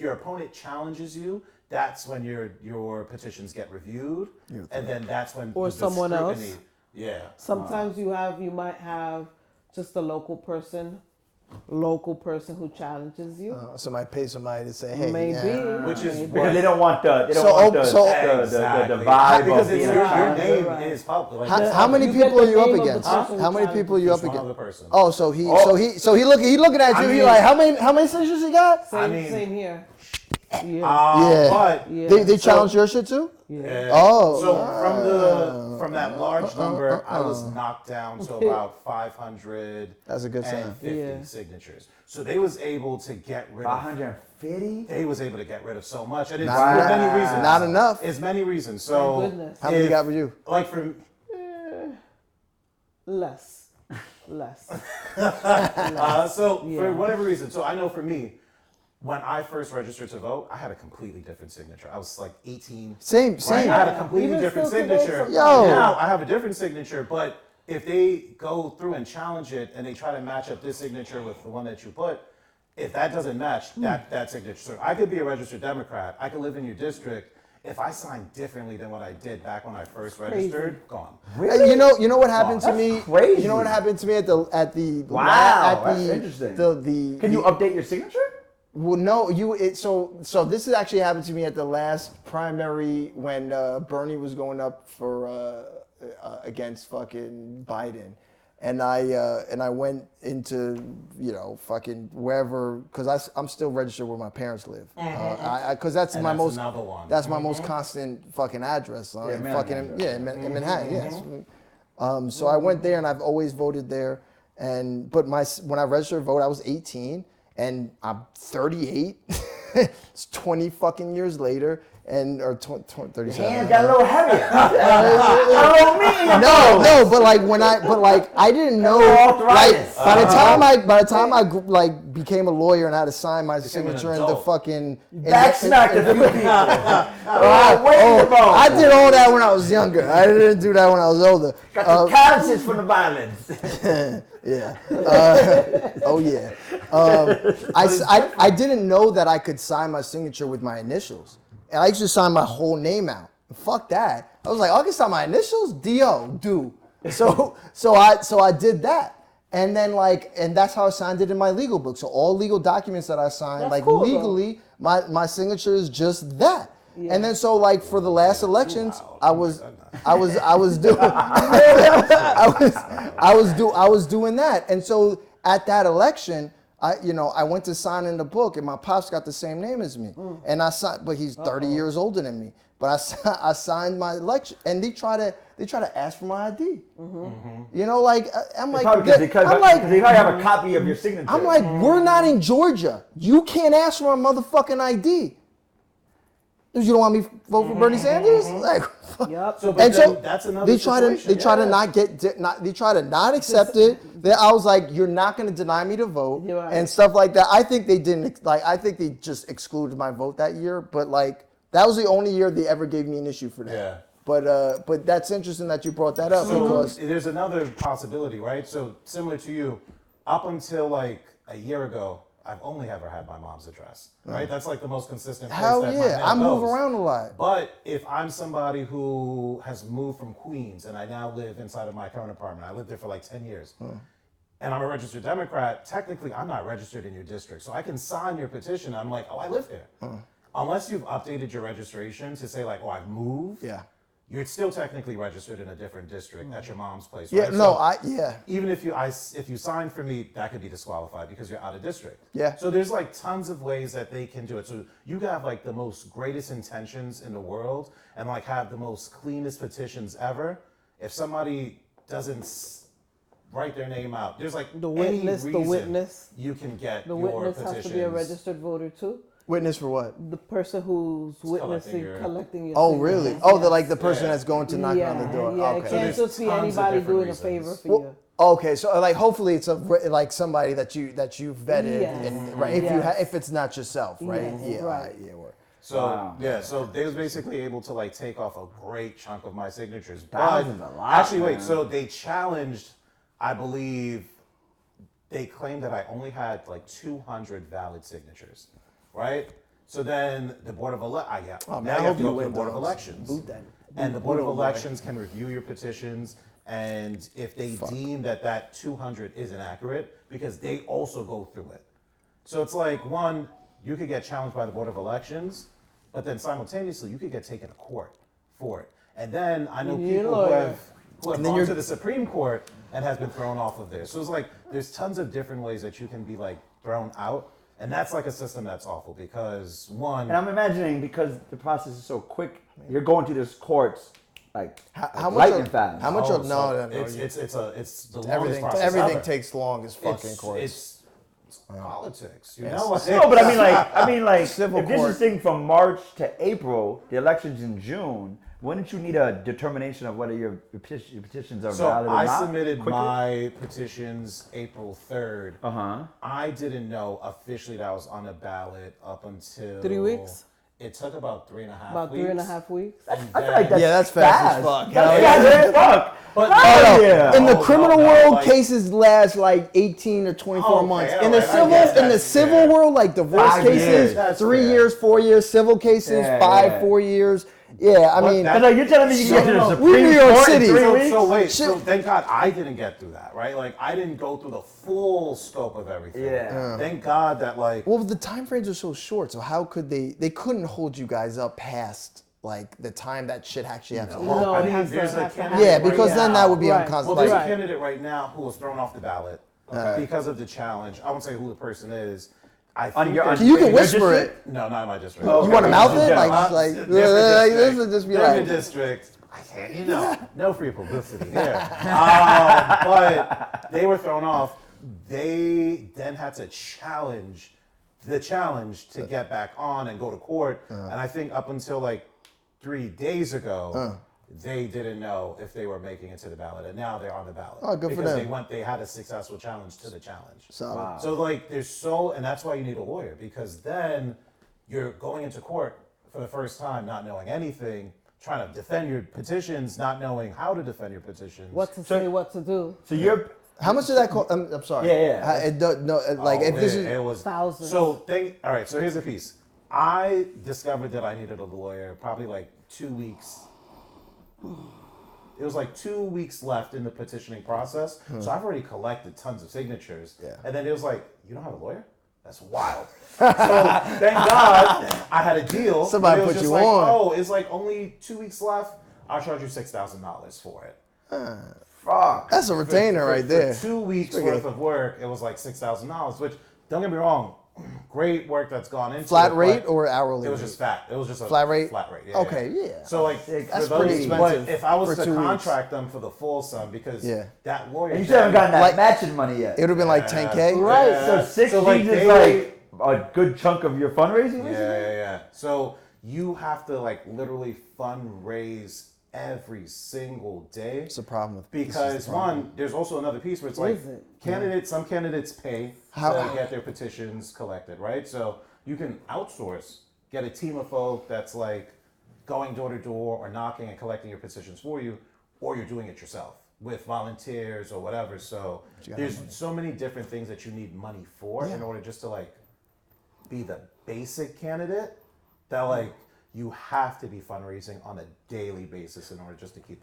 your opponent challenges you, that's when your petitions get reviewed, and then that's when or someone else. Yeah. Sometimes you might have just a local person who challenges you. Somebody pay somebody to say, hey, maybe, which is because they don't want the vibe because of being your name is public. Like, how many people are you up against? How many people are you up against? Oh, so he looking at you. He like, how many signatures he got? Same here. Yeah. But they challenge your shit too. Yeah. Oh. So from that large number, I was knocked down to about 500. That's a good sign. 50 signatures. So they was able to get rid of 550. They was able to get rid of so much, and it's for many reasons. Not enough. It's many reasons. So how many got for you? Like for less. For whatever reason, so I know for me. When I first registered to vote, I had a completely different signature. I was like 18. Same. Right? I had a completely different signature. Now I have a different signature, but if they go through and challenge it and they try to match up this signature with the one that you put, if that doesn't match that signature, so I could be a registered Democrat. I could live in your district. If I signed differently than what I did back when I first registered, gone. Really? You know what happened to me? Crazy. You know what happened to me at the that's interesting. Can you update your signature? Well, no, so this has actually happened to me at the last primary when Bernie was going up for against fucking Biden, and I went into fucking wherever because I'm still registered where my parents live because that's my most constant fucking address in Manhattan. Yes. So I went there and I've always voted there, but when I registered to vote I was 18. And I'm 38. It's 20 fucking years later, or 37. Hands got a little heavier. No, but I didn't know. Like by the time I became a lawyer and I had to sign my signature in the fucking backsmacked a few people. I did all that when I was younger. I didn't do that when I was older. Got the calluses from the violence. Yeah. I didn't know that I could sign my signature with my initials. And I used to sign my whole name out. Fuck that. I was like, I can sign my initials? D.O. Do. So I did that. And then and that's how I signed it in my legal book. So all legal documents that I signed, legally, my signature is just that. Yeah. And then for the last elections, I was doing that. And so at that election, I went to sign in the book, and my pops got the same name as me, and I signed, but he's 30 years older than me. But I signed my election, and they try to ask for my ID. Mm-hmm. I'm like, because they probably have a copy of your signature. I'm like, we're not in Georgia. You can't ask for my motherfucking ID. You don't want me to vote for Bernie Sanders? Like, yep. So that's another they try to not accept it. I was like, you're not going to deny me to vote and stuff like that. I think they didn't I think they just excluded my vote that year. But that was the only year they ever gave me an issue for that. Yeah. But that's interesting that you brought that up because there's another possibility, right? So similar to you, up until a year ago, I've only ever had my mom's address, right? That's the most consistent place Hell that yeah, my mail I move goes. around a lot. But if I'm somebody who has moved from Queens and I now live inside of my current apartment, I lived there for 10 years, and I'm a registered Democrat, technically I'm not registered in your district. So I can sign your petition. I'm like, I live there. Unless you've updated your registration to say I've moved. Yeah. You're still technically registered in a different district at your mom's place, Yeah, right? no, Even if you sign for me, that could be disqualified because you're out of district. Yeah. So there's tons of ways that they can do it. So you have the most greatest intentions in the world and have the most cleanest petitions ever. If somebody doesn't write their name out, there's the witness, you can get the your witness petitions. has to be a registered voter too. Witness for what? The person who's witnessing, collecting your Oh, really? signatures. Oh, the person that's going to knock on the door. Yeah, Okay. it can't just be anybody doing a favor for you. Okay, so hopefully it's somebody that you vetted, and right? If it's not yourself, right? Yes, right. So so they was basically able to take off a great chunk of my signatures. Thousands, a lot, actually, man. so they challenged, I believe, they claimed that I only had like 200 valid signatures, right? So then the Board of now you have to go to the Board of Elections. And the Board of Elections can review your petitions, and if they deem that 200 is inaccurate, because they also go through it. So it's like, one, you could get challenged by the Board of Elections, but then simultaneously you could get taken to court for it. And then I know people who have gone to the Supreme Court and has been thrown off of there. So it's like, there's tons of different ways that you can be like thrown out. And that's like a system that's awful because one. And I'm imagining because the process is so quick, you're going to this courts like how lightning fast. How much? It's the longest process everything ever. takes long as fucking courts. It's politics, you know. No, but I mean like Civil if this court. is thing from March to April, the election's in June. Wouldn't you need a determination of whether your petitions are valid or I not? submitted quickly? my petitions April 3rd. Uh-huh. I didn't know officially that I was on a ballot up until 3 weeks. It took about 3.5 weeks. About 3.5 weeks. I feel like that's fast as fuck. That's fast as fuck. But In the criminal world, like, cases last like 18 or 24 months. In the civil world, like divorce 5 cases, years. 3 years, 4 years. Civil cases, 4 years. Yeah, I mean, But you're telling me you can get to the we Supreme New York Court City. in 3 weeks? So wait, so thank God I didn't get through that, right? Like I didn't go through the full scope of everything. Yeah. Thank God that like. well, the time frames are so short. So how could they couldn't hold you guys up past like the time that shit actually has to happen? No, I it mean, has to there's a happen. candidate Yeah, right because then now- that would be Right. unconstitutional. Well, there's Like, a candidate right now who was thrown off the ballot because of the challenge. I won't say who the person is. I think you can whisper it. No, not in my district. You want to mouth it? Yeah. This would just be different like. district. I can't, no free publicity here. But they were thrown off. They then had to challenge to get back on and go to court. And I think up until like 3 days ago, they didn't know if they were making it to the ballot, and now they're on the ballot. Oh, good for them. Because they had a successful challenge to the challenge. Solid. So like and that's why you need a lawyer, because then you're going into court for the first time not knowing anything, trying to defend your petitions, not knowing how to defend your petitions. What to say, what to do. So you're How much did that cost? I'm sorry. Yeah. If this is it was Thousands. So all right, so here's the piece. I discovered that I needed a lawyer probably like 2 weeks. It was like 2 weeks left in the petitioning process. So I've already collected tons of signatures. Yeah. And then it was like, you don't have a lawyer? That's wild. So thank God I had a deal. Somebody It was put just you like, on. oh, it's like only 2 weeks left. I'll charge you $6,000 for it. fuck. that's a retainer right there. For 2 weeks worth of work, it was like $6,000, which, don't get me wrong, great work that's gone into Flat it, rate but or hourly? It was rate? just fat. It was just a Flat rate? Flat rate. Okay, yeah. So like That's for pretty those, expensive but if I was for to 2 weeks. contract them for the full sum, because that lawyer, And you still haven't gotten that Like- matching money yet. It would have been like 10K. Right. Yeah. So 60 So, like, is they- like a good chunk of your fundraising, basically? yeah. So you have to like literally fundraise every single day. It's a problem with Because one, there's also another piece where it's like Is it? some candidates pay to get their petitions collected, right? So you can outsource, get a team of folk that's like going door to door or knocking and collecting your petitions for you, or you're doing it yourself with volunteers or whatever. So there's so many different things that you need money for in order just to like be the basic candidate that like you have to be fundraising on a daily basis in order just to keep